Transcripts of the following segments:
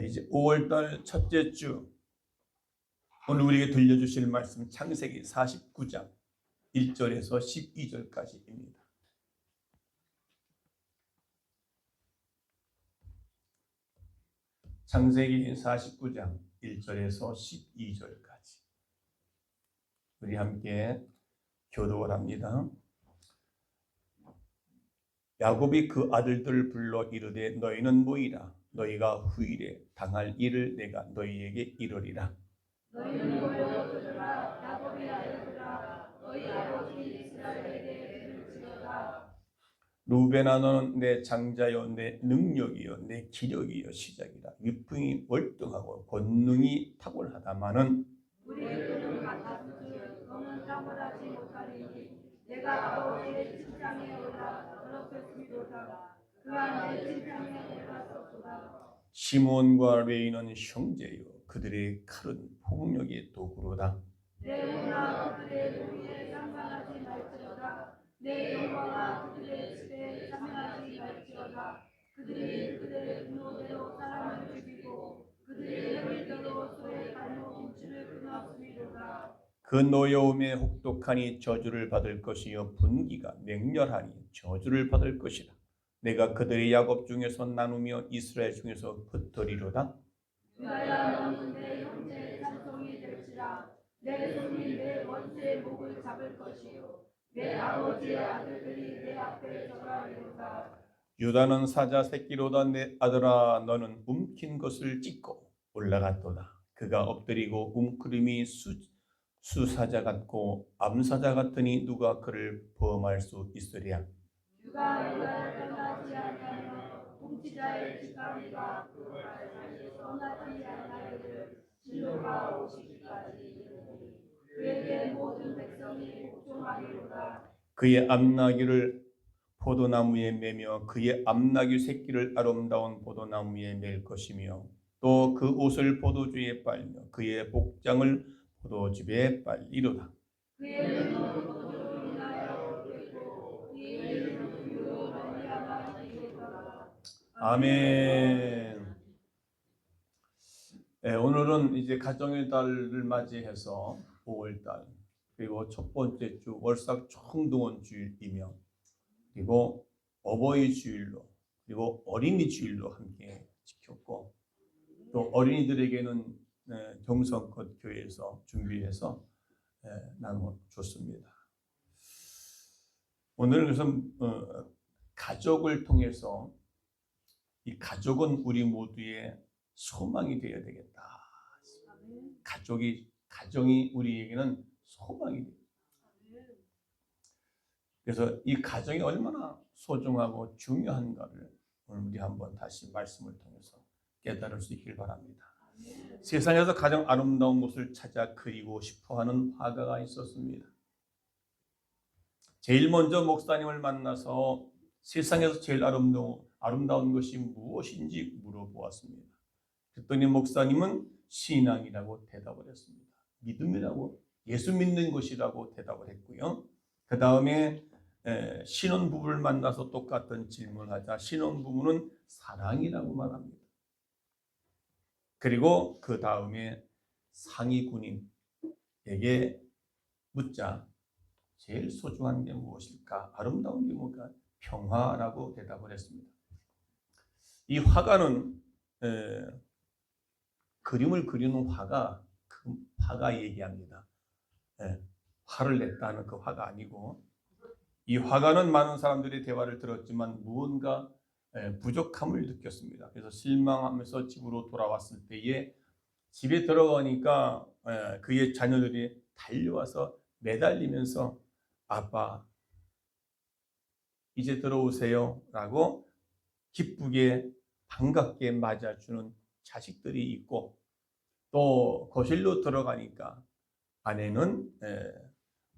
이제 5월달 첫째 주, 오늘 우리에게 들려주실 말씀 창세기 49장 1절에서 12절까지입니다. 창세기 49장 1절에서 12절까지 우리 함께 교독을 합니다. 야곱이 그 아들들을 불러 이르되 너희는 모이라. 너희가 후일에 당할 일을 내가 너희에게 이르리라. 너희는 모여 들으라. 야곱의 아들들아, 너희 아버지 이스라엘에게 들을지어다. 루벤아, 너는 내 장자요 내 능력이요 내 기력이요 시작이라. 위풍이 월등하고 권능이 탁월하다마는 우리의 끈은 같았으니 너는 탁월하지 못하리니 내가 아버지의 침상에 올라 더럽혔음이로다. 그 안에 침상에 올랐었도다. 시몬과 레위는 형제요 그들의 칼은 폭력의 도구로다. 내 은혜와 그들의 도리에 상관하지 말지어다. 내 영광과 그들의 집에 참여하지 말지어다. 그들이 그들의 분노대로 사람을 죽이고 그들의 혈기대로 소의 발목 인치를 끊었음이로다. 그 노여움에 혹독하니 저주를 받을 것이요 분기가 맹렬하니 저주를 받을 것이라. 내가 그들의 야곱 중에서 나누며 이스라엘 중에서 흩어리로다. 유다야, 너는 내 형제의 찬송이 될지라. 내 손이 내 원수의 목을 잡을 것이요 내 아버지의 아들들이 내 앞에 절하리로다. 유다는 사자 새끼로다. 내 아들아, 너는 움킨 것을 찢고 올라갔도다. 그가 엎드리고 움크림이 수사자 같고 암사자 같으니 누가 그를 범할 수 있으랴. 주가 유다를 떠나지 아니하며 통치자의 직감이가 그를 떠나지 아니하기를 진노가 오시기까지 이르니 그에게 모든 백성이 복종하리로다. 그의 암나귀를 포도나무에 매며 그의 암나귀 새끼를 아름다운 포도나무에 맬 것이며 또 그 옷을 포도주에 빨며 그의 복장을 포도즙에 빨리로다. 그의 눈은 포도주로 인하여 끓고 그의 이름은 유로 말미암아 이르리로다. 아멘. 네, 오늘은 이제 가정의 달을 맞이해서 5월달 그리고 첫 번째 주 월삭 총동원 주일이며 그리고 어버이 주일로 그리고 어린이 주일로 함께 지켰고 또 어린이들에게는 경성껏 교회에서 준비해서 나눠줬습니다. 오늘 그래서 가족을 통해서 이 가족은 우리 모두의 소망이 되어야 되겠다. 가정이 우리에게는 소망이 됩니다. 그래서 이 가정이 얼마나 소중하고 중요한가를 오늘 우리 한번 다시 말씀을 통해서 깨달을 수 있길 바랍니다. 세상에서 가장 아름다운 곳을 찾아 그리고 싶어하는 화가가 있었습니다. 제일 먼저 목사님을 만나서 세상에서 제일 아름다운 것이 무엇인지 물어보았습니다. 그랬더니 목사님은 신앙이라고 대답을 했습니다. 믿음이라고, 예수 믿는 것이라고 대답을 했고요. 그 다음에 신혼부부를 만나서 똑같은 질문을 하자 신혼부부는 사랑이라고 말합니다. 그리고 그 다음에 상위군인에게 묻자 제일 소중한 게 무엇일까? 아름다운 게 뭘까? 평화라고 대답을 했습니다. 이 화가는 그림을 그리는 화가 그 화가 얘기합니다. 화를 냈다는 그 화가 아니고 이 화가는 많은 사람들의 대화를 들었지만 무언가 부족함을 느꼈습니다. 그래서 실망하면서 집으로 돌아왔을 때에 집에 들어가니까 그의 자녀들이 달려와서 매달리면서 아빠 이제 들어오세요 라고 기쁘게 반갑게 맞아주는 자식들이 있고 또 거실로 들어가니까 아내는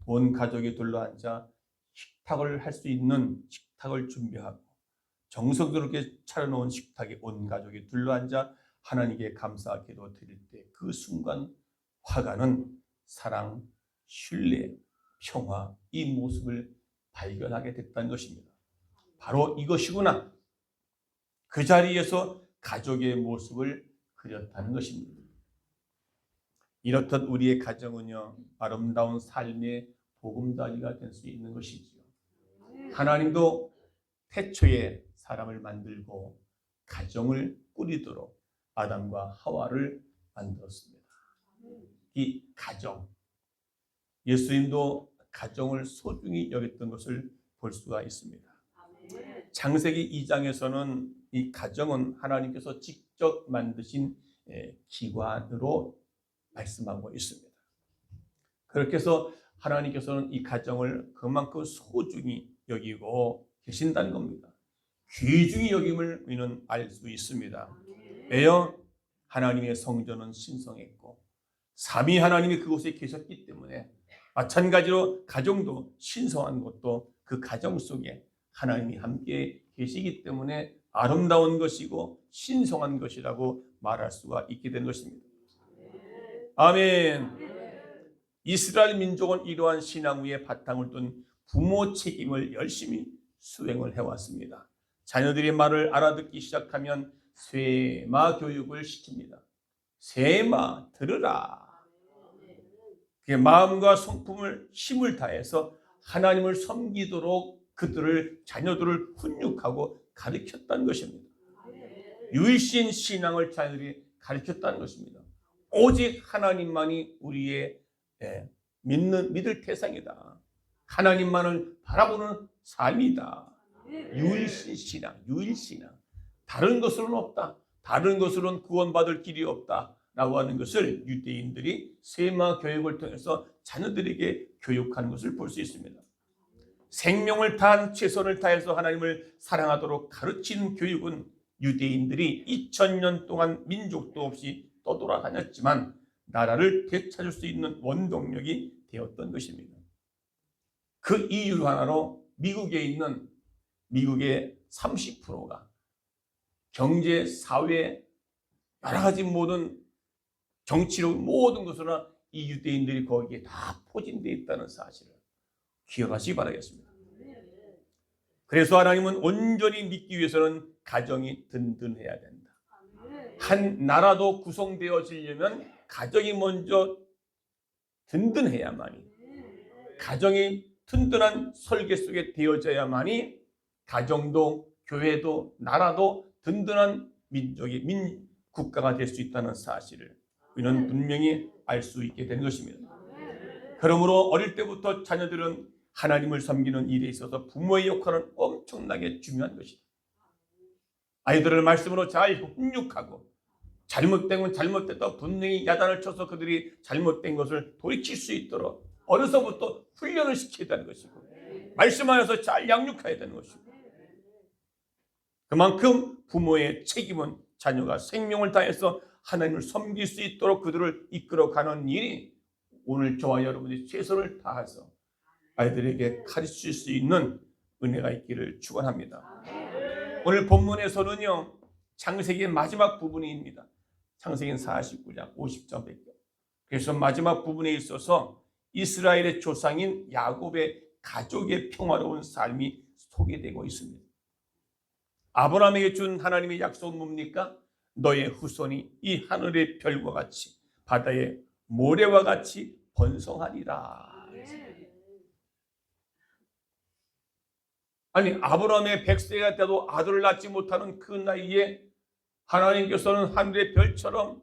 온 가족이 둘러앉아 식탁을 할 수 있는 식탁을 준비하고 정성스럽게 차려놓은 식탁에 온 가족이 둘러앉아 하나님께 감사 기도 드릴 때 그 순간 화가는 사랑, 신뢰, 평화 이 모습을 발견하게 됐다는 것입니다. 바로 이것이구나. 그 자리에서 가족의 모습을 그렇다는 것입니다. 이렇듯 우리의 가정은요, 아름다운 삶의 보금자리가 될 수 있는 것이지요. 하나님도 태초에 사람을 만들고 가정을 꾸리도록 아담과 하와를 만들었습니다. 이 가정, 예수님도 가정을 소중히 여겼던 것을 볼 수가 있습니다. 창세기 2장에서는 이 가정은 하나님께서 직접 만드신 기관으로 말씀하고 있습니다. 그렇게 해서 하나님께서는 이 가정을 그만큼 소중히 여기고 계신다는 겁니다. 귀중히 여김을 우리는 알 수 있습니다. 왜요? 하나님의 성전은 신성했고 삼위 하나님이 그곳에 계셨기 때문에 마찬가지로 가정도 신성한 것도 그 가정 속에 하나님이 함께 계시기 때문에 아름다운 것이고 신성한 것이라고 말할 수가 있게 된 것입니다. 아멘. 이스라엘 민족은 이러한 신앙 위에 바탕을 둔 부모 책임을 열심히 수행을 해왔습니다. 자녀들이 말을 알아듣기 시작하면 쇠마 교육을 시킵니다. 쇠마 들으라. 마음과 성품을 힘을 다해서 하나님을 섬기도록 그들을 자녀들을 훈육하고 가르쳤다는 것입니다. 유일신 신앙을 자녀들이 가르쳤다는 것입니다. 오직 하나님만이 우리의 믿을 대상이다. 하나님만을 바라보는 삶이다. 유일신 신앙, 유일신앙. 다른 것으로는 없다. 다른 것으로는 구원받을 길이 없다. 라고 하는 것을 유대인들이 세마 교육을 통해서 자녀들에게 교육하는 것을 볼 수 있습니다. 생명을 다한 최선을 다해서 하나님을 사랑하도록 가르치는 교육은 유대인들이 2000년 동안 민족도 없이 떠돌아다녔지만 나라를 되찾을 수 있는 원동력이 되었던 것입니다. 그 이유 하나로 미국에 있는 미국의 30%가 경제, 사회, 여러 가지 모든 정치력 모든 것으로 이 유대인들이 거기에 다 포진되어 있다는 사실을 기억하시기 바라겠습니다. 그래서 하나님은 온전히 믿기 위해서는 가정이 든든해야 된다. 한 나라도 구성되어지려면 가정이 먼저 든든해야만이, 가정이 든든한 설계 속에 되어져야만이 가정도 교회도 나라도 든든한 국가가 될 수 있다는 사실을 우리는 분명히 알 수 있게 된 것입니다. 그러므로 어릴 때부터 자녀들은 하나님을 섬기는 일에 있어서 부모의 역할은 엄청나게 중요한 것이다. 아이들을 말씀으로 잘 훈육하고 잘못된 건 잘못됐다고 분명히 야단을 쳐서 그들이 잘못된 것을 돌이킬 수 있도록 어려서부터 훈련을 시켜야 되는 것이고 말씀 안에서 잘 양육해야 되는 것이고 그만큼 부모의 책임은 자녀가 생명을 다해서 하나님을 섬길 수 있도록 그들을 이끌어가는 일이 오늘 저와 여러분이 최선을 다해서 아이들에게 가르칠 수 있는 은혜가 있기를 축원합니다. 오늘 본문에서는요 창세기의 마지막 부분입니다. 창세기 49장 50절 100절. 그래서 마지막 부분에 있어서 이스라엘의 조상인 야곱의 가족의 평화로운 삶이 소개되고 있습니다. 아브라함에게 준 하나님의 약속은 뭡니까? 너의 후손이 이 하늘의 별과 같이 바다의 모래와 같이 번성하리라. 아니 아브라함의 100세가 돼도 아들을 낳지 못하는 그 나이에 하나님께서는 하늘의 별처럼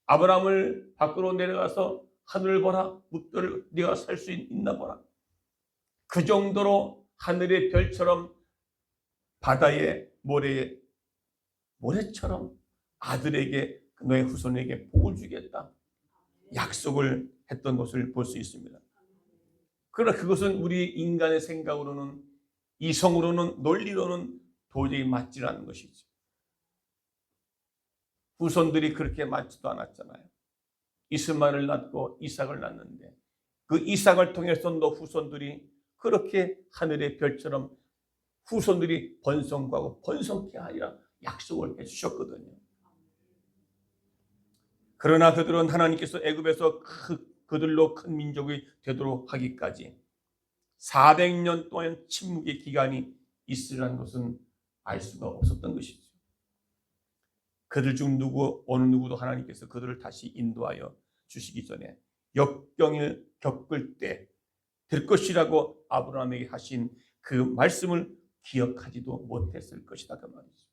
아브라함을 밖으로 내려가서 하늘을 보라, 묻들을 네가 살 수 있나 보라. 그 정도로 하늘의 별처럼 바다의 모래처럼 아들에게 너의 후손에게 복을 주겠다 약속을 했던 것을 볼 수 있습니다. 그러나 그것은 우리 인간의 생각으로는 이성으로는 논리로는 도저히 맞지 않는 것이죠. 후손들이 그렇게 맞지도 않았잖아요. 이스마엘을 낳고 이삭을 낳는데 그 이삭을 통해서 너 후손들이 그렇게 하늘의 별처럼 후손들이 번성하고 번성케 하리라 약속을 해주셨거든요. 그러나 그들은 하나님께서 애굽에서 그들로 큰 민족이 되도록 하기까지 400년 동안 침묵의 기간이 있으라는 것은 알 수가 없었던 것이죠. 그들 중 어느 누구도 하나님께서 그들을 다시 인도하여 주시기 전에 역경을 겪을 때 될 것이라고 아브라함에게 하신 그 말씀을 기억하지도 못했을 것이다 그 말이죠.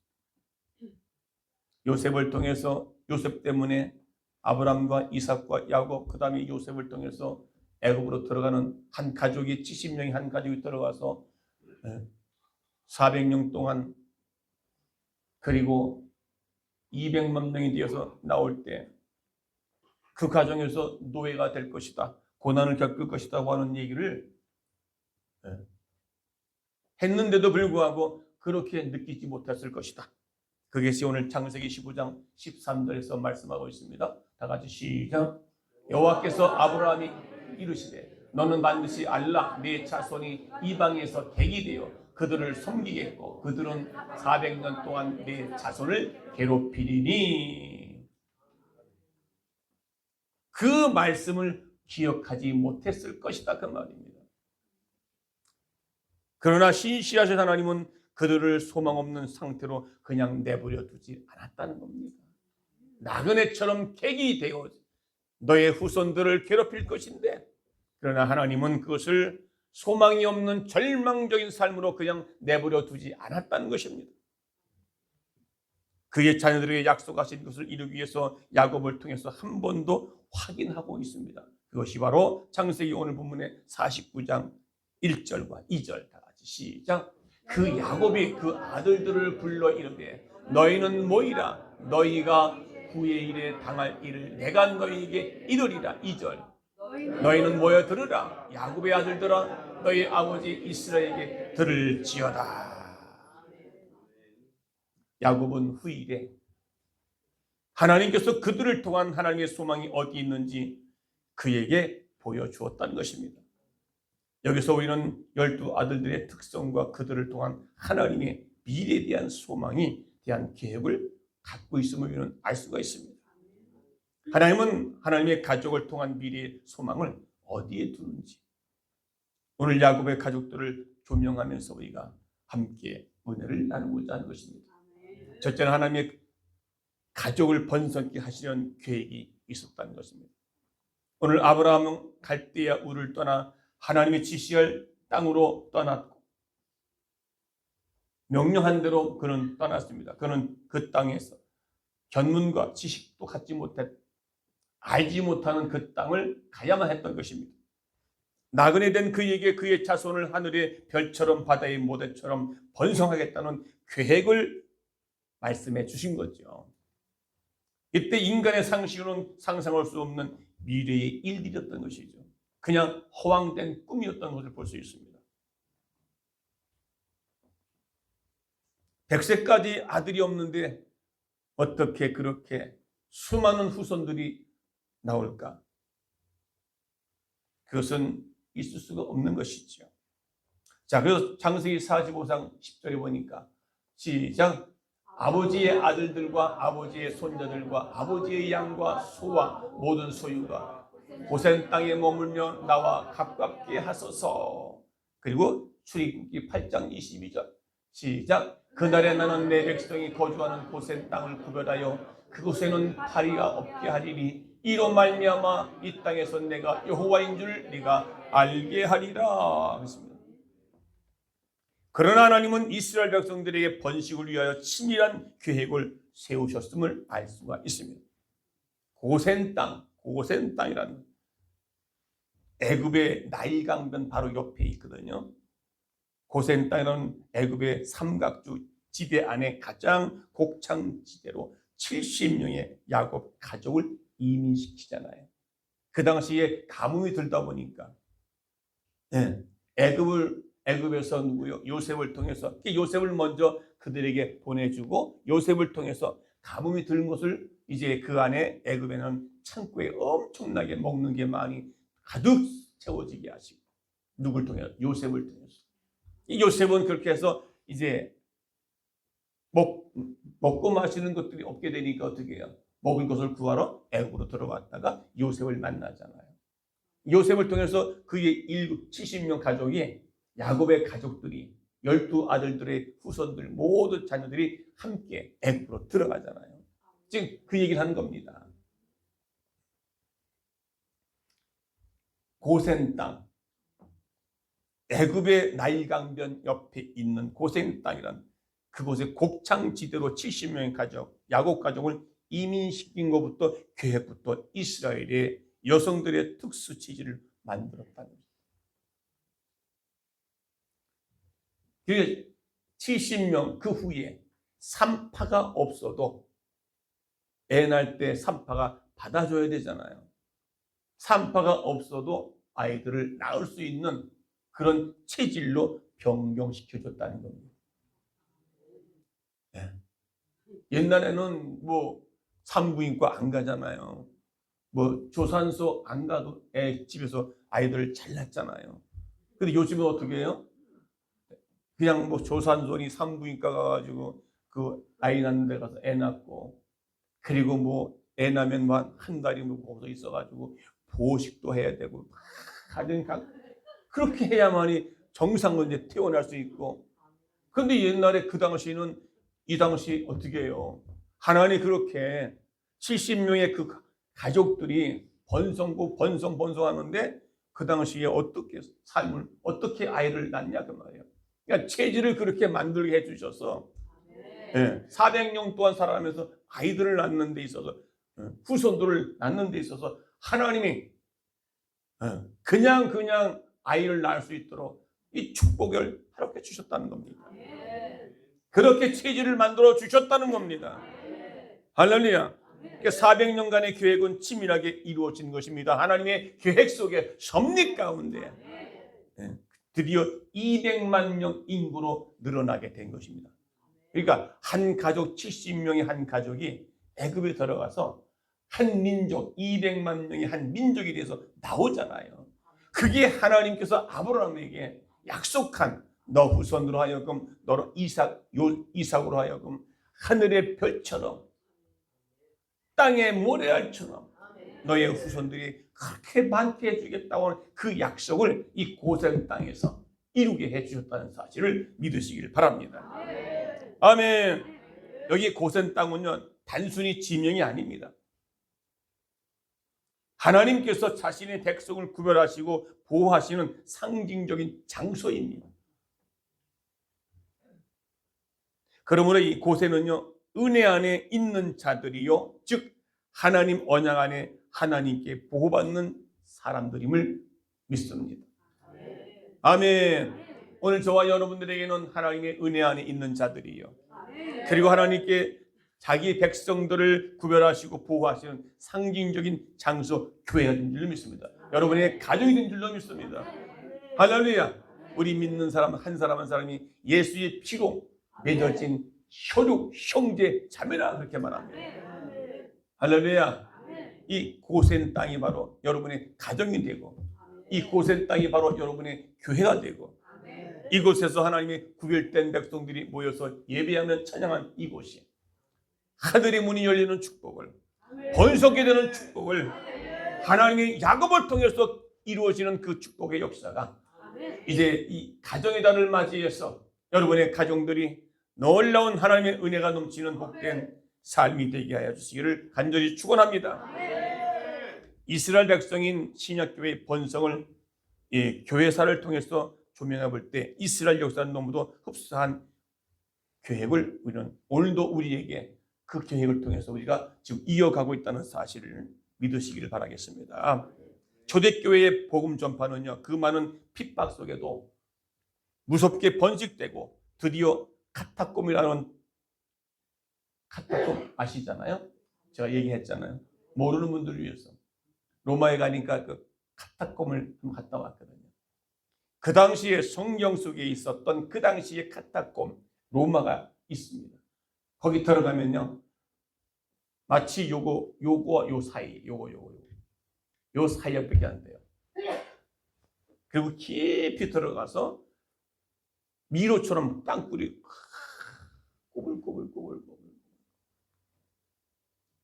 요셉을 통해서 요셉 때문에 아브라함과 이삭과 야곱 그 다음에 요셉을 통해서 애굽으로 들어가는 한 가족이 70명이 한 가족이 들어가서 400년 동안 그리고 200만 명이 되어서 나올 때 그 가정에서 노예가 될 것이다. 고난을 겪을 것이라고 하는 얘기를 했는데도 불구하고 그렇게 느끼지 못했을 것이다. 그것이 오늘 창세기 15장 13절에서 말씀하고 있습니다. 다 같이 시작. 여호와께서 아브라함이 이르시되 너는 반드시 알라 네 자손이 이방에서 객이 되어 그들을 섬기겠고 그들은 400년 동안 네 자손을 괴롭히리니. 그 말씀을 기억하지 못했을 것이다 그 말입니다. 그러나 신실하신 하나님은 그들을 소망 없는 상태로 그냥 내버려 두지 않았다는 겁니다. 나그네처럼 객이 되어 너의 후손들을 괴롭힐 것인데 그러나 하나님은 그것을 소망이 없는 절망적인 삶으로 그냥 내버려 두지 않았다는 것입니다. 그의 자녀들에게 약속하신 것을 이루기 위해서 야곱을 통해서 한 번 더 확인하고 있습니다. 그것이 바로 창세기 오늘 본문의 49장 1절과 2절 다 같이 시작. 그 야곱이 그 아들들을 불러 이르되 너희는 모이라 너희가 후의 일에 당할 일을 내가 너희에게 이르리라. 2절 너희는 모여 들으라 야곱의 아들들아 너희 아버지 이스라엘에게 들을지어다. 야곱은 후일에 하나님께서 그들을 통한 하나님의 소망이 어디 있는지 그에게 보여주었다는 것입니다. 여기서 우리는 12 아들들의 특성과 그들을 통한 하나님의 미래에 대한 소망이 대한 계획을 갖고 있음을 우리는 알 수가 있습니다. 하나님은 하나님의 가족을 통한 미래의 소망을 어디에 두는지 오늘 야곱의 가족들을 조명하면서 우리가 함께 은혜를 나누고자 하는 것입니다. 첫째는 하나님의 가족을 번성케 하시려는 계획이 있었다는 것입니다. 오늘 아브라함은 갈대아 우를 떠나 하나님의 지시할 땅으로 떠났고 명령한 대로 그는 떠났습니다. 그는 그 땅에서 견문과 지식도 갖지 못했 알지 못하는 그 땅을 가야만 했던 것입니다. 나그네 된 그에게 그의 자손을 하늘의 별처럼 바다의 모래처럼 번성하겠다는 계획을 말씀해 주신 거죠. 이때 인간의 상식으로는 상상할 수 없는 미래의 일들이었던 것이죠. 그냥 허황된 꿈이었던 것을 볼 수 있습니다. 100세까지 아들이 없는데 어떻게 그렇게 수많은 후손들이 나올까? 그것은 있을 수가 없는 것이죠. 자, 그래서 창세기 45장 10절에 보니까 시작. 아버지의 아들들과 아버지의 손자들과 아버지의 양과 소와 모든 소유가 고센 땅에 머물며 나와 가깝게 하소서. 그리고 출애굽기 8장 22절 시작. 그날에 나는 내 백성이 거주하는 고센 땅을 구별하여 그곳에는 파리가 없게 하리니 이로 말미암아 이 땅에서 내가 여호와인 줄 네가 알게 하리라. 그러나 하나님은 이스라엘 백성들에게 번식을 위하여 치밀한 계획을 세우셨음을 알 수가 있습니다. 고센 땅이라는 애굽의 나일 강변 바로 옆에 있거든요. 고센 땅이라는 애굽의 삼각주 지대 안에 가장 곡창 지대로 70명의 야곱 가족을 이민시키잖아요. 그 당시에 가뭄이 들다 보니까 애굽에서 누구요? 요셉을 통해서 요셉을 먼저 그들에게 보내주고 요셉을 통해서 가뭄이 든 것을 이제 그 안에 애굽에는 창고에 엄청나게 먹는 게 많이 가득 채워지게 하시고 누굴 통해서? 요셉을 통해서. 이 요셉은 그렇게 해서 이제 먹고 마시는 것들이 없게 되니까 어떻게 해요? 먹을 것을 구하러 애굽으로 들어갔다가 요셉을 만나잖아요. 요셉을 통해서 그의 70명 가족이 야곱의 가족들이 12 아들들의 후손들 모든 자녀들이 함께 애굽으로 들어가잖아요. 지금 그 얘기를 하는 겁니다. 고센 땅, 애굽의 나일 강변 옆에 있는 고센 땅이란 그곳에 곡창지대로 70명의 가족, 야곱 가족을 이민시킨 것부터 계획부터 이스라엘의 여성들의 특수 취지를 만들었다는 거죠. 그 70명 그 후에 산파가 없어도 애 낳을 때 산파가 받아줘야 되잖아요. 산파가 없어도 아이들을 낳을 수 있는 그런 체질로 변경시켜줬다는 겁니다. 네. 옛날에는 뭐 산부인과 안 가잖아요. 뭐 조산소 안 가도 애 집에서 아이들을 잘 낳잖아요. 근데 요즘은 어떻게 해요? 그냥 뭐 조산소니 산부인과 가가지고 그 아이 낳는 데 가서 애 낳고, 그리고 뭐 애 낳으면 한 달이 뭐 거기서 있어가지고 보식도 해야 되고 그렇게 해야만이 정상으로 이제 태어날 수 있고. 근데 옛날에 그 당시는 이 당시 어떻게 해요? 하나님 그렇게 70명의 그 가족들이 번성하는데 그 당시에 어떻게 삶을, 어떻게 아이를 낳냐 그 말이에요. 그러니까 체질을 그렇게 만들게 해주셔서 400년 동안 살아가면서 아이들을 낳는 데 있어서, 후손들을 낳는 데 있어서 하나님이 그냥 아이를 낳을 수 있도록 이 축복을 하렇게 주셨다는 겁니다. 그렇게 체질을 만들어 주셨다는 겁니다. 할렐루야. 400년간의 계획은 치밀하게 이루어진 것입니다. 하나님의 계획 속에 섭리 가운데 드디어 200만 명 인구로 늘어나게 된 것입니다. 그러니까 한 가족 70명의 한 가족이 애굽에 들어가서 한 민족 200만 명의 한 민족이 돼서 나오잖아요. 그게 하나님께서 아브라함에게 약속한 너 후손으로 하여금, 너로 이삭으로 하여금 하늘의 별처럼 땅의 모래알처럼 너의 후손들이 그렇게 많게 해주겠다고 하는 그 약속을 이 고센 땅에서 이루게 해주셨다는 사실을 믿으시길 바랍니다. 아멘. 여기 고센 땅은요 단순히 지명이 아닙니다. 하나님께서 자신의 백성을 구별하시고 보호하시는 상징적인 장소입니다. 그러므로 이 고센은요 은혜 안에 있는 자들이요 즉 하나님 언약 안에 하나님께 보호받는 사람들임을 믿습니다. 아멘. 오늘 저와 여러분들에게는 하나님의 은혜 안에 있는 자들이요, 그리고 하나님께 자기 백성들을 구별하시고 보호하시는 상징적인 장소, 교회가 된 줄로 믿습니다. 여러분의 가정이 된 줄로 믿습니다. 할렐루야. 우리 믿는 사람 한 사람 한 사람이 예수의 피로 맺어진 혈육 형제 자매라 그렇게 말합니다. 할렐루야. 이 고센 땅이 바로 여러분의 가정이 되고, 이 고센 땅이 바로 여러분의 교회가 되고, 이곳에서 하나님의 구별된 백성들이 모여서 예배하며 찬양한 이곳이 하늘의 문이 열리는 축복을, 번성게 되는 축복을, 하나님의 야곱을 통해서 이루어지는 그 축복의 역사가 이제 이 가정의 달을 맞이해서 여러분의 가정들이 놀라운 하나님의 은혜가 넘치는 복된 삶이 되게 하여 주시기를 간절히 축원합니다. 이스라엘 백성인 신약교회의 번성을 교회사를 통해서 조명해 볼 때 이스라엘 역사는 너무도 흡사한 계획을 우리는 오늘도 우리에게 그 계획을 통해서 우리가 지금 이어가고 있다는 사실을 믿으시기를 바라겠습니다. 초대교회의 복음 전파는요 그 많은 핍박 속에도 무섭게 번식되고 드디어 카타콤이라는, 카타콤 아시잖아요? 제가 얘기했잖아요. 모르는 분들을 위해서 로마에 가니까 그 카타콤을 좀 갔다 왔거든요. 그 당시에 성경 속에 있었던 그 당시의 카타콤 로마가 있습니다. 거기 들어가면요 마치 요거와 요 사이, 요 사이밖에 안 돼요. 그리고 깊이 들어가서 미로처럼 땅굴이 꼬불꼬불.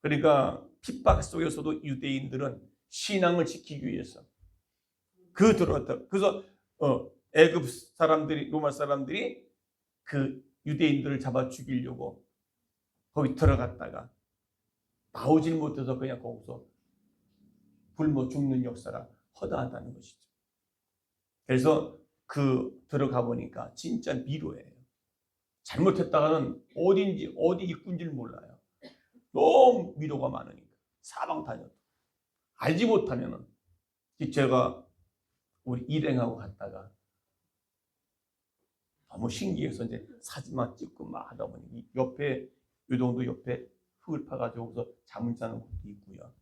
그러니까 핍박 속에서도 유대인들은 신앙을 지키기 위해서 들어갔다. 그래서 애굽 사람들이, 로마 사람들이 그 유대인들을 잡아 죽이려고 거기 들어갔다가 나오질 못해서 그냥 거기서 굶어 죽는 역사가 허다하다는 것이죠. 그래서 들어가 보니까 진짜 미로예요. 잘못했다가는 어딘지 어디 입구인지를 몰라요. 너무 미로가 많으니까 사방다녀도 알지 못하면은 제가 우리 일행하고 갔다가 너무 신기해서 이제 사진만 찍고 막 하다 보니 옆에 요정도 옆에 흙을 파가지고 거기서 잠을 자는 곳도 있고요.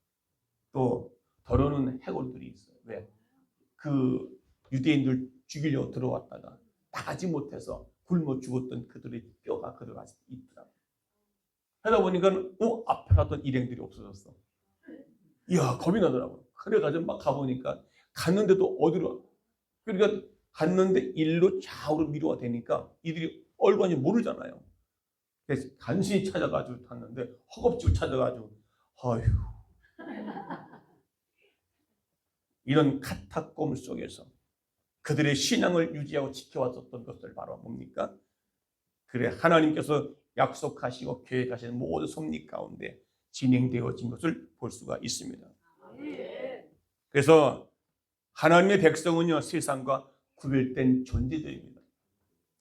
또 더러는 해골들이 있어요. 왜? 그 유대인들 죽이려고 들어왔다가 나가지 못해서 굶어 죽었던 그들의 뼈가 그들가 있더라고요. 하다 보니까 앞에 갔던 일행들이 없어졌어. 이야, 겁이 나더라고요. 그래가지고 막 가보니까 갔는데도 어디로, 그러니까 갔는데 일로 좌우로 미로가 되니까 이들이 얼굴이 모르잖아요. 그래서 간신히 찾아가지고 갔는데 허겁지겁 찾아가지고 아휴, 이런 카타콤 속에서 그들의 신앙을 유지하고 지켜왔었던 것들 바로 뭡니까? 그래, 하나님께서 약속하시고 계획하시는 모든 섭리 가운데 진행되어진 것을 볼 수가 있습니다. 그래서 하나님의 백성은요, 세상과 구별된 존재들입니다.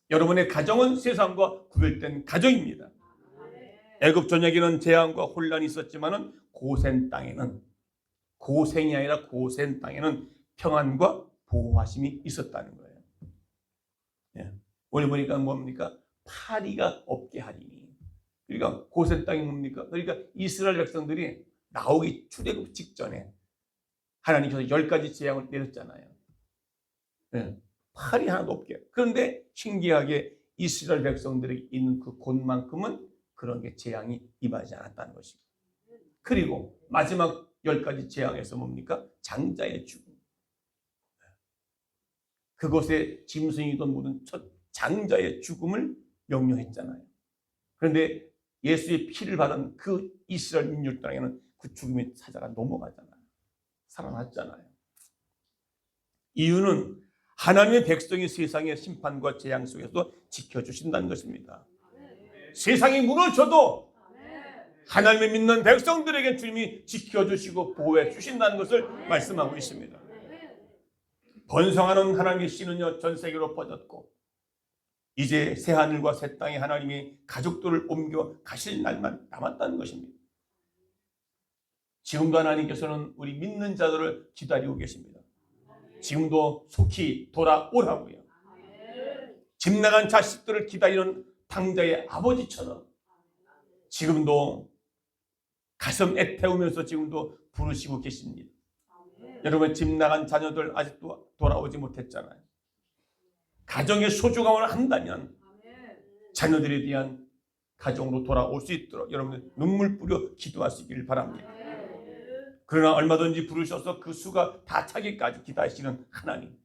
여러분의 가정은 세상과 구별된 가정입니다. 애굽 전역에는 재앙과 혼란이 있었지만은 고생이 아니라 고센 땅에는 평안과 보호하심이 있었다는 거예요. 예. 오늘 보니까 뭡니까? 파리가 없게 하리니. 그러니까 고센 땅이 뭡니까? 그러니까 이스라엘 백성들이 나오기 출애굽 직전에 하나님께서 10가지 재앙을 내렸잖아요. 예. 팔이 하나도 없게. 그런데 신기하게 이스라엘 백성들이 있는 그 곳만큼은 그런 게 재앙이 임하지 않았다는 것입니다. 그리고 마지막 10가지 재앙에서 뭡니까? 장자의 죽음. 그곳에 짐승이던 모든 첫 장자의 죽음을 명령했잖아요. 그런데 예수의 피를 받은 그 이스라엘 민족 땅에는 그 죽음의 사자가 넘어가잖아요. 살아났잖아요. 이유는 하나님의 백성이 세상의 심판과 재앙 속에서 지켜주신다는 것입니다. 세상이 무너져도 하나님을 믿는 백성들에게 주님이 지켜주시고 보호해 주신다는 것을 말씀하고 있습니다. 번성하는 하나님의 씨는요, 전 세계로 퍼졌고 이제 새하늘과 새 땅에 하나님이 가족들을 옮겨 가실 날만 남았다는 것입니다. 지금도 하나님께서는 우리 믿는 자들을 기다리고 계십니다. 지금도 속히 돌아오라고요. 집 나간 자식들을 기다리는 당자의 아버지처럼 지금도 가슴 애태우면서 지금도 부르시고 계십니다. 여러분, 집 나간 자녀들 아직도 돌아오지 못했잖아요. 가정의 소중함을 한다면 자녀들에 대한 가정으로 돌아올 수 있도록 여러분들 눈물 뿌려 기도하시길 바랍니다. 그러나 얼마든지 부르셔서 그 수가 다 차기까지 기다리시는 하나님.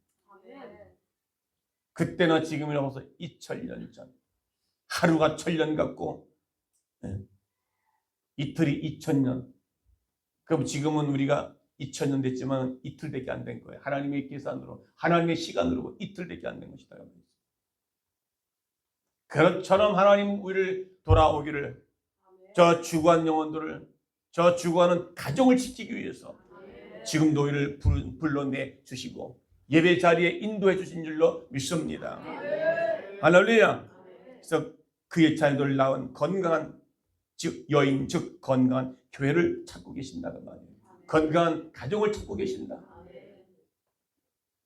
그때나 지금이라 해서 2000년 전 하루가 1000년 같고 이틀이 2000년. 그럼 지금은 우리가 2000년 됐지만 이틀밖에 안 된 거예요. 하나님의 계산으로, 하나님의 시간으로 이틀밖에 안 된 것이다. 그것처럼 하나님 우리를 돌아오기를, 저 죽어간 영혼들을, 저 죽어가는 가정을 지키기 위해서 지금도 우리를 불러내 주시고 예배 자리에 인도해 주신 줄로 믿습니다. 할렐루야. 그래서 그의 자녀들 낳은 건강한 즉 여인, 즉 건강한 교회를 찾고 계신다는 말이에요. 건강한 가정을 찾고 계신다.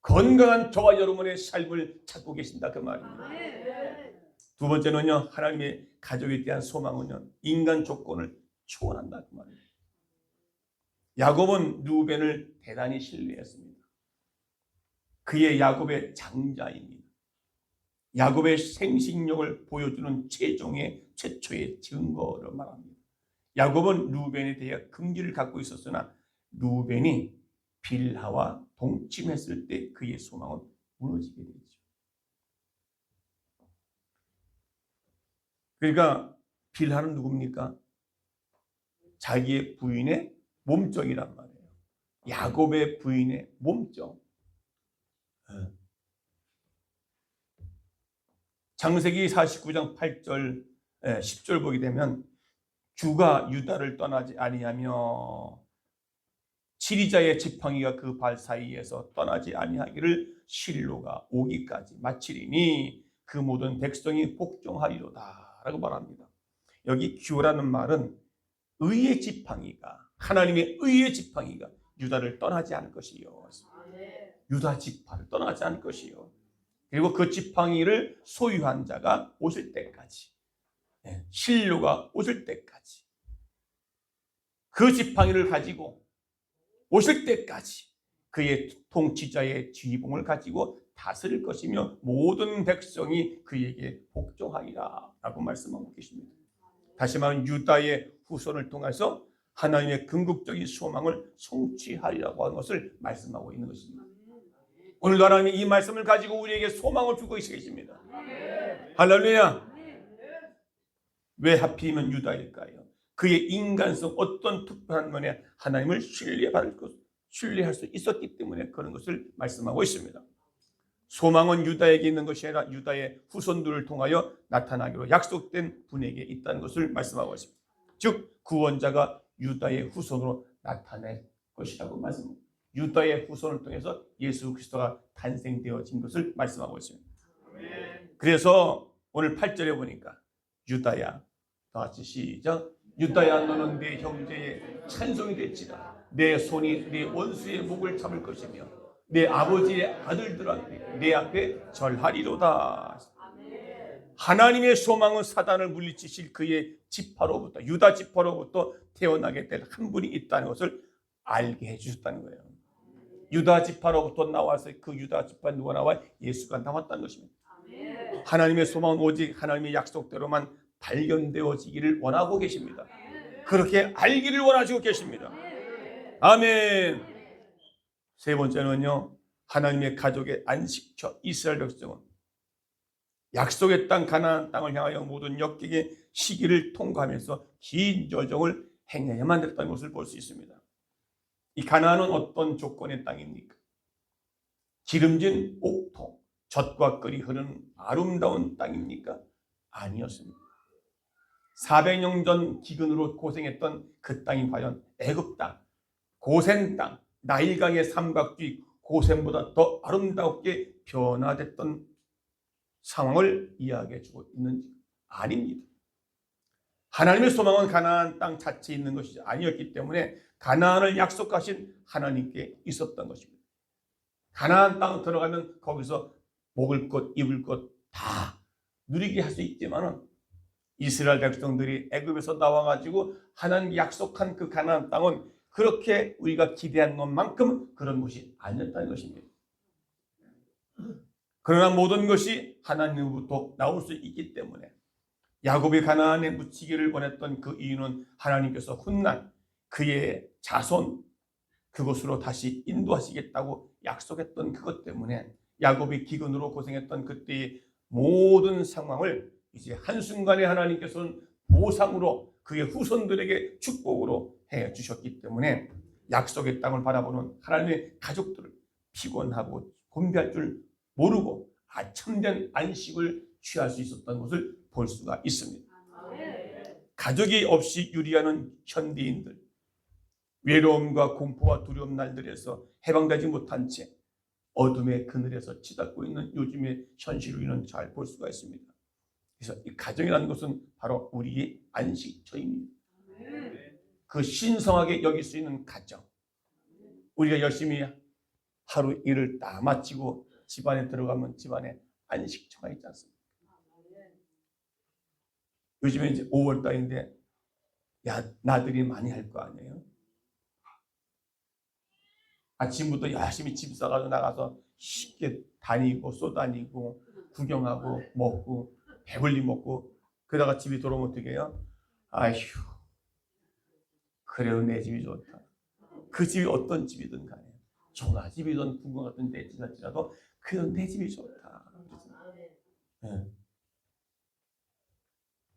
건강한 저와 여러분의 삶을 찾고 계신다 그 말입니다. 두 번째는요, 하나님의 가족에 대한 소망은요, 인간 조건을 초월한다 그 말입니다. 야곱은 루벤을 대단히 신뢰했습니다. 그의 야곱의 장자입니다. 야곱의 생식력을 보여주는 최초의 증거를 말합니다. 야곱은 루벤에 대해 긍지를 갖고 있었으나 루벤이 빌하와 동침했을 때 그의 소망은 무너지게 되죠. 그러니까 빌하는 누굽니까? 자기의 부인의 몸종이란 말이에요. 야곱의 부인의 몸종. 창세기 49장 8절 10절 보게 되면 주가 유다를 떠나지 아니하며 지리자의 지팡이가 그 발 사이에서 떠나지 아니하기를 실로가 오기까지 마치리니 그 모든 백성이 복종하리로다 라고 말합니다. 여기 규라는 말은 의의 지팡이가, 하나님의 의의 지팡이가 유다를 떠나지 않을 것이요, 유다 지파를 떠나지 않을 것이요, 그리고 그 지팡이를 소유한 자가 오실 때까지, 실로가 오실 때까지, 그 지팡이를 가지고 오실 때까지 그의 통치자의 지휘봉을 가지고 다스릴 것이며 모든 백성이 그에게 복종하리라 라고 말씀하고 계십니다. 다시 말하면 유다의 후손을 통해서 하나님의 궁극적인 소망을 성취하리라고 하는 것을 말씀하고 있는 것입니다. 오늘도 하나님이 이 말씀을 가지고 우리에게 소망을 주고 계십니다. 할렐루야. 왜 하필이면 유다일까요? 그의 인간성, 어떤 특별한 면에 하나님을 신뢰할 수 있었기 때문에 그런 것을 말씀하고 있습니다. 소망은 유다에게 있는 것이 아니라 유다의 후손들을 통하여 나타나기로 약속된 분에게 있다는 것을 말씀하고 있습니다. 즉 구원자가 유다의 후손으로 나타날 것이라고 말씀합니다. 유다의 후손을 통해서 예수 그리스도가 탄생되어진 것을 말씀하고 있습니다. 그래서 오늘 8절에 보니까 유다야, 다 같이 시작. 유다야 너는 내 형제의 찬송이 될지라. 내 손이 내 원수의 목을 잡을 것이며 내 아버지의 아들들한테 내 앞에 절하리로다. 하나님의 소망은 사단을 물리치실 그의 지파로부터, 유다 지파로부터 태어나게 될 한 분이 있다는 것을 알게 해주셨다는 거예요. 유다 지파로부터 나와서 그 유다 지파 누가 나와? 예수가 나왔다는 것입니다. 하나님의 소망은 오직 하나님의 약속대로만 발견되어지기를 원하고 계십니다. 그렇게 알기를 원하시고 계십니다. 아멘. 세 번째는요, 하나님의 가족의 안식처 이스라엘 백성은 약속의 땅 가나안 땅을 향하여 모든 역경의 시기를 통과하면서 긴 여정을 행해야만 됐다는 것을 볼 수 있습니다. 이 가나안은 어떤 조건의 땅입니까? 기름진 옥토, 젖과 꿀이 흐르는 아름다운 땅입니까? 아니었습니다. 400년 전 기근으로 고생했던 그 땅이 과연 애굽 땅, 고센 땅, 나일강의 삼각지 고센보다 더 아름답게 변화됐던 상황을 이야기해 주고 있는지? 아닙니다. 하나님의 소망은 가나안 땅 자체에 있는 것이 아니었기 때문에 가나안을 약속하신 하나님께 있었던 것입니다. 가나안 땅 들어가면 거기서 먹을 것, 입을 것 다 누리게 할 수 있지만은 이스라엘 백성들이 애굽에서 나와가지고 하나님이 약속한 그 가나안 땅은 그렇게 우리가 기대한 것만큼 그런 것이 아니었다는 것입니다. 그러나 모든 것이 하나님으로부터 나올 수 있기 때문에 야곱이 가나안에 묻히기를 원했던 그 이유는 하나님께서 훗날 그의 자손 그곳으로 다시 인도하시겠다고 약속했던 그것 때문에 야곱이 기근으로 고생했던 그때의 모든 상황을 이제 한순간에 하나님께서는 보상으로 그의 후손들에게 축복으로 해 주셨기 때문에 약속의 땅을 바라보는 하나님의 가족들을 피곤하고 곤비할 줄 모르고 참된 안식을 취할 수 있었던 것을 볼 수가 있습니다. 가족이 없이 유리하는 현대인들, 외로움과 공포와 두려움 날들에서 해방되지 못한 채 어둠의 그늘에서 치닫고 있는 요즘의 현실을 우리는 잘 볼 수가 있습니다. 그래서 이 가정이라는 것은 바로 우리의 안식처입니다. 그 신성하게 여길 수 있는 가정, 우리가 열심히 하루 일을 다 마치고 집안에 들어가면 집안에 안식처가 있지 않습니까? 요즘에 이제 5월달인데 나들이 많이 할 거 아니에요? 아침부터 열심히 짐 싸가지고 나가서 쉽게 다니고 쏘다니고 구경하고 먹고 배불리 먹고 그러다가 집에 돌아오면 어떻게 해요? 아휴, 그래도 내 집이 좋다. 그 집이 어떤 집이든 간에 종아집이든 궁궐 같은 내 집 같지라도 그래도 내 집이 좋다. 네.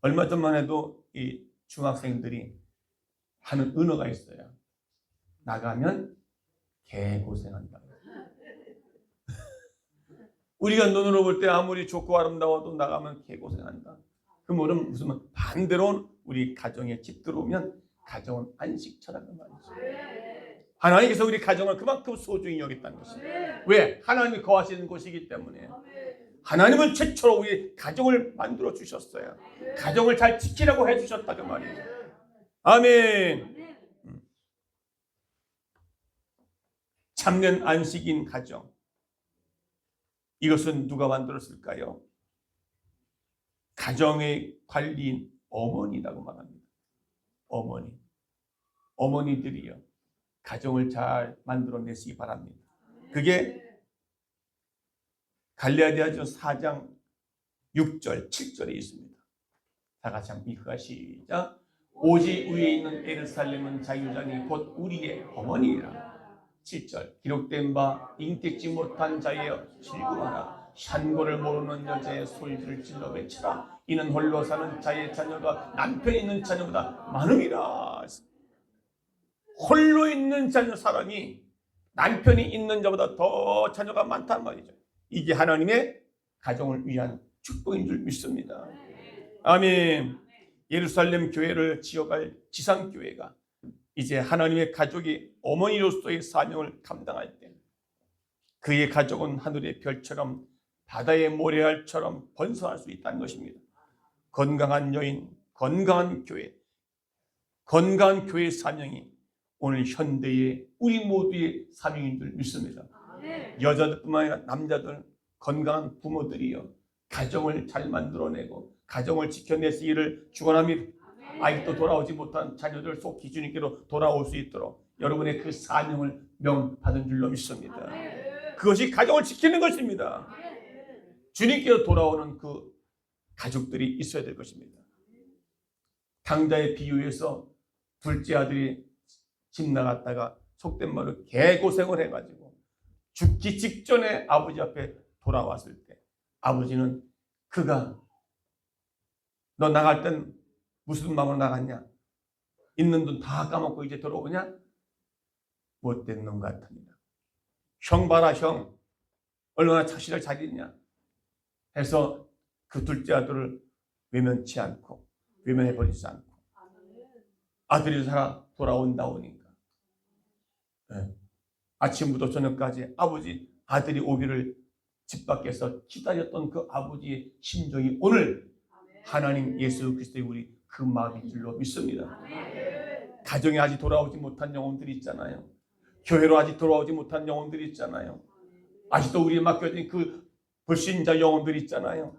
얼마 전만 해도 이 중학생들이 하는 은어가 있어요. 나가면 개고생한다. 우리가 눈으로 볼 때 아무리 좋고 아름다워도 나가면 개고생한다. 그 말은 무슨 반대로 우리 가정에 집 들어오면 가정은 안식처라는 말이죠. 하나님께서 우리 가정을 그만큼 소중히 여겼다는 것입니다. 왜? 하나님이 거하시는 곳이기 때문에. 하나님은 최초로 우리 가정을 만들어 주셨어요. 가정을 잘 지키라고 해주셨다 그 말이에요. 아멘. 참된 안식인 가정, 이것은 누가 만들었을까요? 가정의 관리인 어머니라고 말합니다. 어머니들이요, 가정을 잘 만들어내시기 바랍니다. 그게 갈라디아서 4장 6절 7절에 있습니다. 다 같이 한번 읽어가 시작. 오직 위에 있는 예루살렘은 자유자니 곧 우리의 어머니이라. 7절 기록된 바 잉태치 못한 자여 질구하라. 산고를 모르는 여자의 소리를 질러 외치라. 이는 홀로 사는 자의 자녀가 남편이 있는 자녀보다 많음이라. 홀로 있는 자녀 사람이 남편이 있는 자보다 더 자녀가 많단 말이죠. 이게 하나님의 가정을 위한 축복인 줄 믿습니다. 아멘. 예루살렘 교회를 지어갈 지상교회가 이제 하나님의 가족이 어머니로서의 사명을 감당할 때 그의 가족은 하늘의 별처럼 바다의 모래알처럼 번성할 수 있다는 것입니다. 건강한 여인, 건강한 교회 사명이 오늘 현대의 우리 모두의 사명인 줄 믿습니다. 여자들뿐만 아니라 남자들, 건강한 부모들이요, 가정을 잘 만들어내고 가정을 지켜내시기를 축원합니다. 아직도 돌아오지 못한 자녀들 속히 주님께로 돌아올 수 있도록 여러분의 그 사명을 명받은 줄로 믿습니다. 그것이 가정을 지키는 것입니다. 주님께로 돌아오는 그 가족들이 있어야 될 것입니다. 당자의 비유에서 둘째 아들이 집 나갔다가 속된 말로 개고생을 해가지고 죽기 직전에 아버지 앞에 돌아왔을 때 아버지는 그가 너 나갈 땐 무슨 마음으로 나갔냐? 있는 돈 다 까먹고 이제 들어오냐? 못된 놈 같으니라. 형 봐라 형. 얼마나 자식을 잘 있냐? 해서 그 둘째 아들을 외면치 않고 외면해버리지 않고 아들이 살아 돌아온다오니까 아침부터 저녁까지 아들이 오기를 집 밖에서 기다렸던 그 아버지의 심정이 오늘 하나님 예수 그리스도의 우리 그 마음인 줄로 믿습니다. 가정에 아직 돌아오지 못한 영혼들이 있잖아요. 교회로 아직 돌아오지 못한 영혼들이 있잖아요. 아직도 우리에 맡겨진 그 불신자 영혼들이 있잖아요.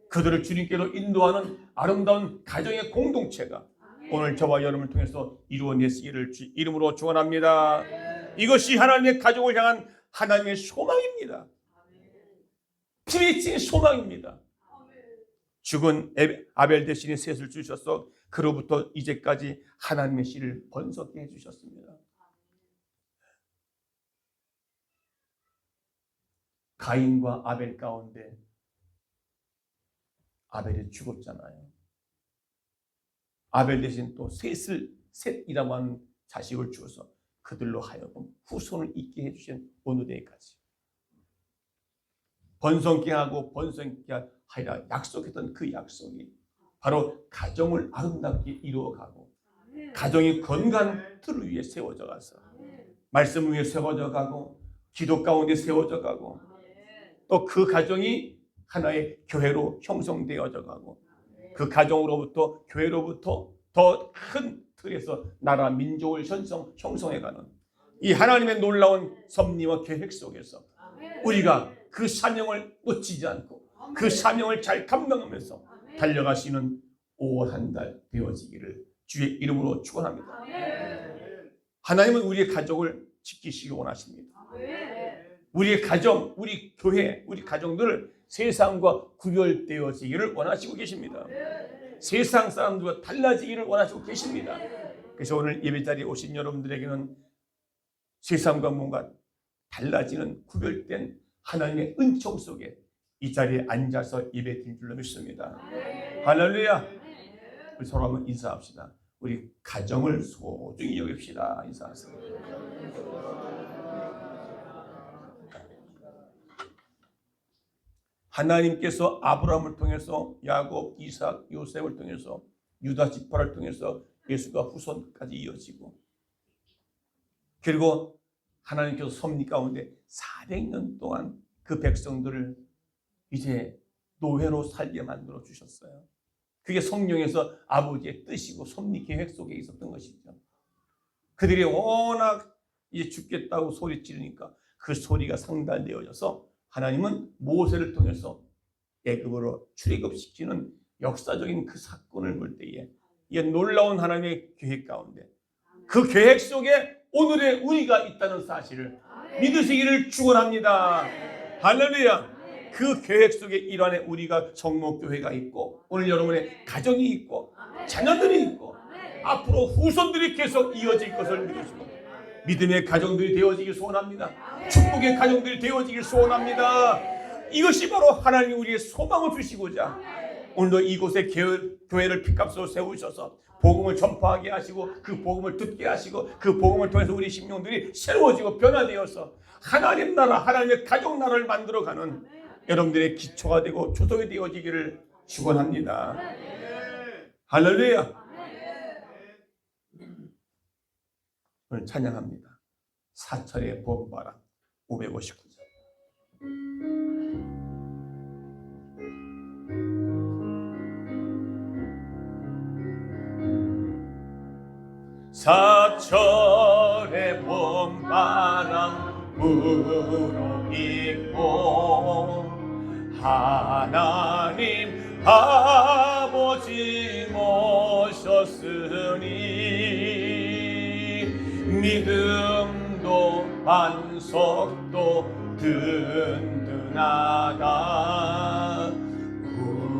그들을 주님께로 인도하는 아름다운 가정의 공동체가 오늘 저와 여러분을 통해서 이루어내시기를 주 이름으로 축원합니다. 이것이 하나님의 가족을 향한 하나님의 소망입니다. 피리친 소망입니다. 죽은 아벨 대신에 셋을 주셔서 그로부터 이제까지 하나님의 씨를 번성케 해주셨습니다. 가인과 아벨 가운데 아벨이 죽었잖아요. 아벨 대신 또 셋이라고 하는 자식을 주어서 그들로 하여금 후손을 있게 해주신 오늘에까지 번성케 하고 번성케 하리라 약속했던 그 약속이 바로 가정을 아름답게 이루어가고 가정이 건강한 틀 위에 세워져 가서 말씀 위에 세워져 가고 기도 가운데 세워져 가고 또 그 가정이 하나의 교회로 형성되어져 가고 그 가정으로부터 교회로부터 더 큰 틀에서 나라 민족을 형성해가는 이 하나님의 놀라운 섭리와 계획 속에서 우리가 그 사명을 놓치지 않고 그 사명을 잘 감당하면서 달려가시는 5월 한 달 되어지기를 주의 이름으로 축원합니다. 하나님은 우리의 가족을 지키시기 원하십니다. 우리의 가정, 우리 교회, 우리 가정들을 세상과 구별되어지기를 원하시고 계십니다. 세상 사람들과 달라지기를 원하시고 계십니다. 그래서 오늘 예배 자리에 오신 여러분들에게는 세상과 뭔가 달라지는 구별된 하나님의 은총 속에 이 자리에 앉아서 예배 드릴 줄로 믿습니다. 할렐루야. 우리 서로 한번 인사합시다. 우리 가정을 소중히 여깁시다. 인사하세요. 하나님께서 아브라함을 통해서 야곱, 이삭, 요셉을 통해서 유다 지파를 통해서 예수가 후손까지 이어지고, 그리고 하나님께서 섭리 가운데 400년 동안 그 백성들을 이제 노예로 살게 만들어 주셨어요. 그게 성령에서 아버지의 뜻이고 섭리 계획 속에 있었던 것이죠. 그들이 워낙 이제 죽겠다고 소리 지르니까 그 소리가 상달되어져서 하나님은 모세를 통해서 애굽으로 출애굽시키는 역사적인 그 사건을 볼 때에 이 놀라운 하나님의 계획 가운데 그 계획 속에 오늘의 우리가 있다는 사실을 믿으시기를 축원합니다. 할렐루야. 그 계획 속에 일환에 우리가 성목교회가 있고, 오늘 여러분의 가정이 있고, 자녀들이 있고, 앞으로 후손들이 계속 이어질 것을 믿으시고, 믿음의 가정들이 되어지길 소원합니다. 축복의 가정들이 되어지길 소원합니다. 이것이 바로 하나님이 우리의 소망을 주시고자 오늘도 이곳에 교회를 핏값으로 세우셔서 복음을 전파하게 하시고, 그 복음을 듣게 하시고, 그 복음을 통해서 우리 심령들이 새로워지고 변화되어서 하나님 나라, 하나님의 가족 나라를 만들어가는 여러분들의 기초가 되고 조성이 되어지기를 축원합니다. 할렐루야. 오늘 찬양합니다. 사철의 본바람 559절. 사철의 봄바람 불어있고 하나님 아버지 모셨으니 믿음도 반석도 든든하다.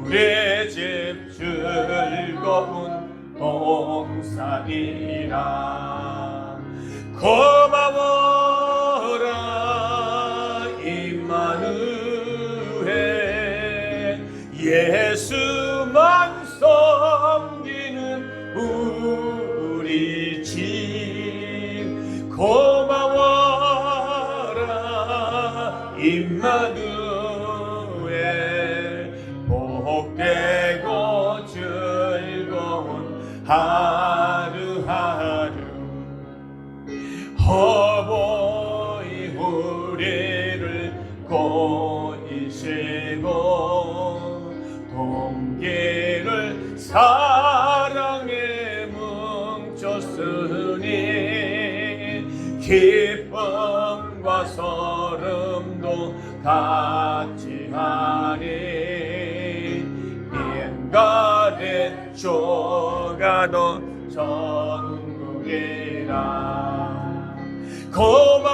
우리 집 즐거운 동산이라. 고마워라 임마누엘. 예수만 섬기는 우리 집. 고마워라 임마누엘. 복되고 즐거운 하루하루 어버이 우리를 고이시고 동기를 사랑에 뭉쳤으니 기쁨과 소름도 같이 하니 인간의 조가도 전국이라. 고마워라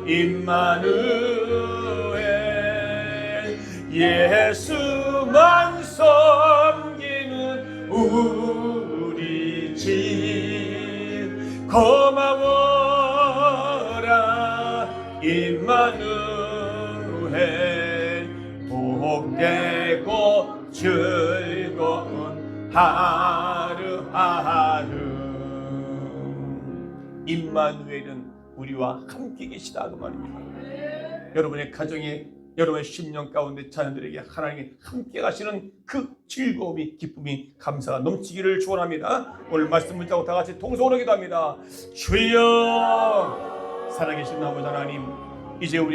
임마누엘. 예수만 섬기는 우리 집. 고마워라 임마누엘. 복되고 즐거운 하루하루. 임마누엘은 우리와 함께 계시다 그 말입니다. 여러분의 가정에, 여러분의 심령 가운데 자녀들에게 하나님이 함께 가시는 그 즐거움이, 기쁨이, 감사가 넘치기를 축원합니다. 오늘 말씀 붙잡고 다 같이 동성으로 기도합니다. 주여, 살아계신 아버지 하나님, 이제 우리